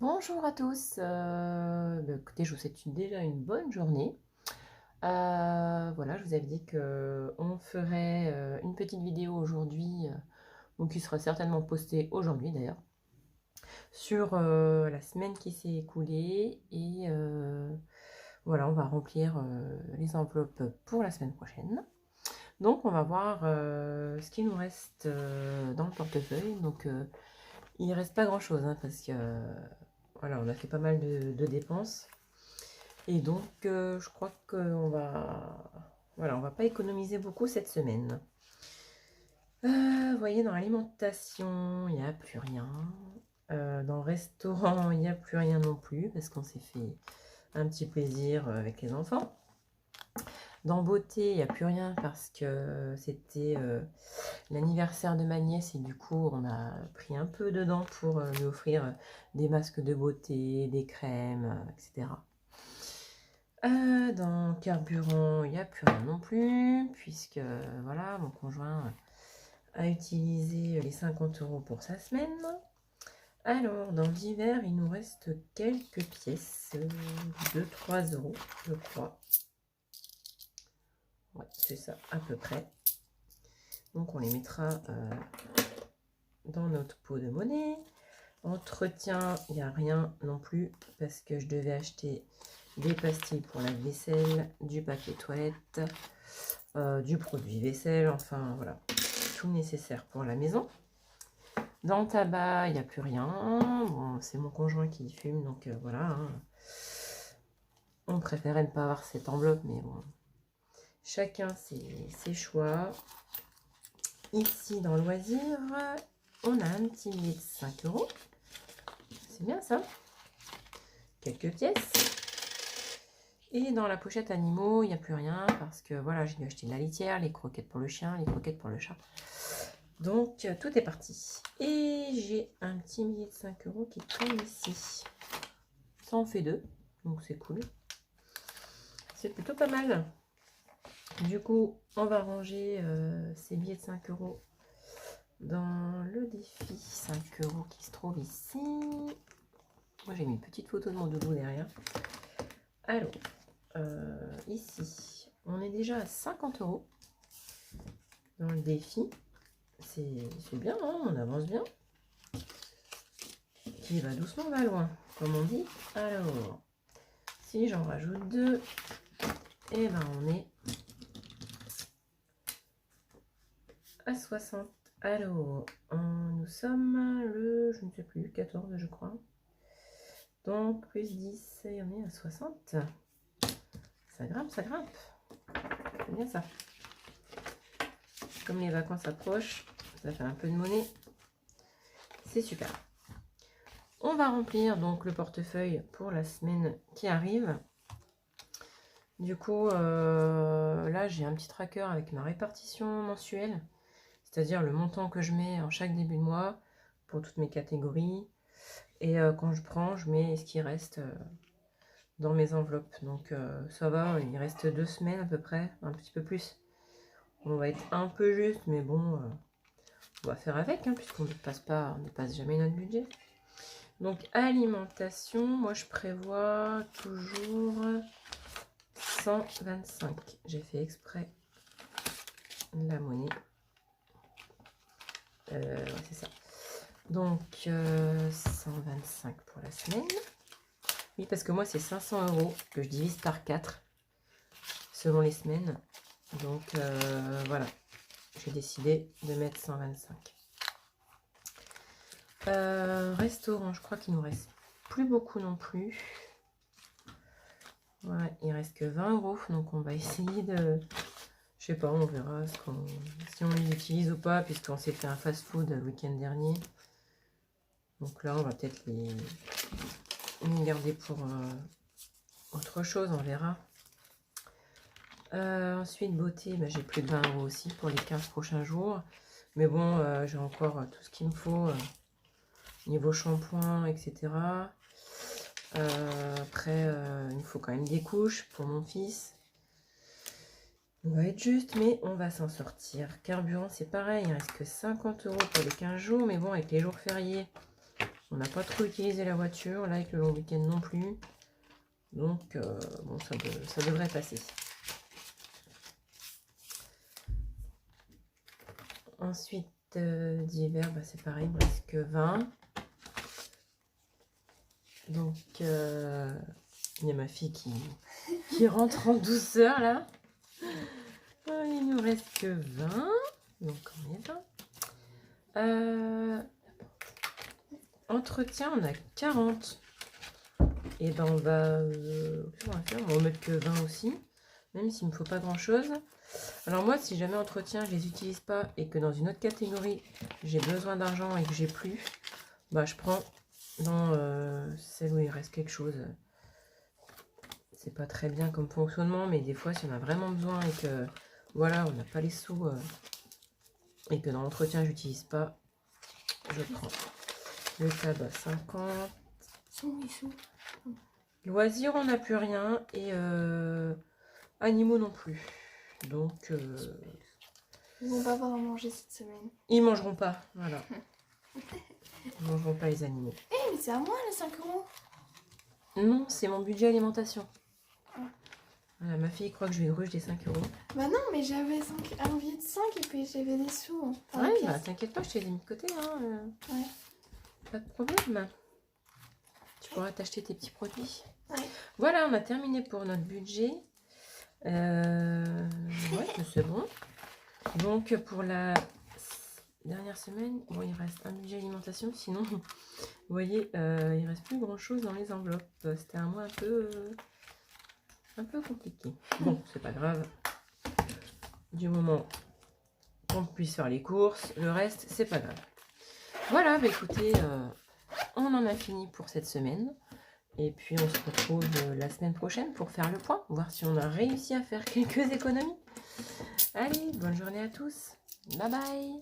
Bonjour à tous, écoutez, je vous souhaite déjà une bonne journée. Voilà, je vous avais dit qu'on ferait une petite vidéo aujourd'hui, donc qui sera certainement postée aujourd'hui d'ailleurs, sur la semaine qui s'est écoulée. Et voilà, on va remplir les enveloppes pour la semaine prochaine. Donc on va voir ce qui nous reste dans le portefeuille. Donc il ne reste pas grand chose, hein, parce que voilà, on a fait pas mal de dépenses. Et donc, je crois qu'on va... Voilà, on va pas économiser beaucoup cette semaine. Vous voyez, dans l'alimentation, il n'y a plus rien. Dans le restaurant, il n'y a plus rien non plus, parce qu'on s'est fait un petit plaisir avec les enfants. Dans beauté, il n'y a plus rien, parce que c'était l'anniversaire de ma nièce, et du coup, on a pris un peu dedans pour lui offrir des masques de beauté, des crèmes, etc. Dans carburant, il n'y a plus rien non plus, puisque voilà, mon conjoint a utilisé les 50 € pour sa semaine. Alors, dans divers, il nous reste quelques pièces de 3 €, je crois. Ouais, c'est ça, à peu près. Donc, on les mettra dans notre pot de monnaie. Entretien, il n'y a rien non plus, parce que je devais acheter des pastilles pour la vaisselle, du papier toilette, du produit vaisselle, enfin voilà, tout nécessaire pour la maison. Dans le tabac, il n'y a plus rien. Bon, c'est mon conjoint qui fume, donc voilà. Hein. On préférait ne pas avoir cette enveloppe, mais bon, chacun ses choix. Ici, dans loisirs, on a un petit billet de 5 €. C'est bien ça. Quelques pièces. Et dans la pochette animaux, il n'y a plus rien parce que voilà, j'ai dû acheter de la litière, les croquettes pour le chien, les croquettes pour le chat. Donc, tout est parti. Et j'ai un petit billet de 5 € qui tombe ici. Ça en fait deux, donc c'est cool. C'est plutôt pas mal. Du coup, on va ranger ces billets de 5 € dans le défi 5 € qui se trouve ici. Moi, j'ai mis une petite photo de mon doudou derrière. Alors, ici, on est déjà à 50 € dans le défi. C'est bien, hein, on avance bien. Qui va doucement, va loin, comme on dit. Alors, si j'en rajoute deux, et ben on est à 60. Alors, nous sommes le, je ne sais plus, 14, je crois. Donc, plus 10, et on est à 60. Ça grimpe, ça grimpe. C'est bien ça. Comme les vacances approchent, ça fait un peu de monnaie. C'est super. On va remplir donc le portefeuille pour la semaine qui arrive. Du coup, là, j'ai un petit tracker avec ma répartition mensuelle, c'est-à-dire le montant que je mets en chaque début de mois pour toutes mes catégories. Et quand je prends, je mets ce qui reste dans mes enveloppes. Donc, ça va, il reste 2 semaines à peu près, un petit peu plus. On va être un peu juste, mais bon, on va faire avec, hein, puisqu'on ne dépasse jamais notre budget. Donc, alimentation, moi, je prévois toujours 125. J'ai fait exprès la monnaie. Ouais, c'est ça. Donc, 125 pour la semaine. Oui, parce que moi, c'est 500 € que je divise par 4 selon les semaines. Donc, voilà. J'ai décidé de mettre 125. Restaurant, je crois qu'il nous reste plus beaucoup non plus. Ouais, il reste que 20 €. Donc, on va essayer de... Je sais pas, on verra si on les utilise ou pas, puisqu'on s'est fait un fast-food le week-end dernier. Donc là, on va peut-être les garder pour autre chose, on verra. Ensuite, beauté, j'ai plus de 20 € aussi pour les 15 prochains jours. Mais bon, j'ai encore tout ce qu'il me faut niveau shampoing, etc. Après, il me faut quand même des couches pour mon fils. On va être juste, mais on va s'en sortir. Carburant, c'est pareil, il reste que 50 € pour les 15 jours. Mais bon, avec les jours fériés, On n'a pas trop utilisé la voiture, là avec le long week-end non plus. Donc, bon, ça devrait passer. Ensuite, d'hiver, bah, c'est pareil, il me reste que 20. Donc, il y a ma fille qui rentre en douceur, là. Il nous reste que 20. Donc, on est 20. Entretien, on a 40. Et ben on va faire, on va en mettre que 20 aussi, même s'il ne me faut pas grand chose. Alors moi, si jamais entretien je les utilise pas et que dans une autre catégorie j'ai besoin d'argent et que j'ai plus, bah je prends dans celle où il reste quelque chose. C'est pas très bien comme fonctionnement, mais des fois si on a vraiment besoin et que voilà, on n'a pas les sous et que dans l'entretien j'utilise pas, je prends. Le tabac 50. Loisirs, on n'a plus rien. Et animaux non plus. Donc... Ils vont pas pouvoir manger cette semaine. Ils mangeront pas, voilà. Ils mangeront pas les animaux. Eh, mais c'est à moi les 5 €. Non, c'est mon budget alimentation. Voilà, ma fille croit que je vais gruger des 5 €. Bah non, mais j'avais un billet de 5 et puis j'avais des sous. Ouais, bah t'inquiète pas, je te les ai mis de côté. Hein, ouais. Pas de problème. Tu pourras t'acheter tes petits produits. Ouais. Voilà, on a terminé pour notre budget. Ouais, c'est bon. Donc pour la dernière semaine, bon, il reste un budget alimentation. Sinon, vous voyez, il reste plus grand chose dans les enveloppes. C'était un mois un peu compliqué. Bon, c'est pas grave. Du moment qu'on puisse faire les courses, le reste, c'est pas grave. Voilà, bah écoutez, on en a fini pour cette semaine. Et puis on se retrouve la semaine prochaine pour faire le point, voir si on a réussi à faire quelques économies. Allez, bonne journée à tous. Bye bye.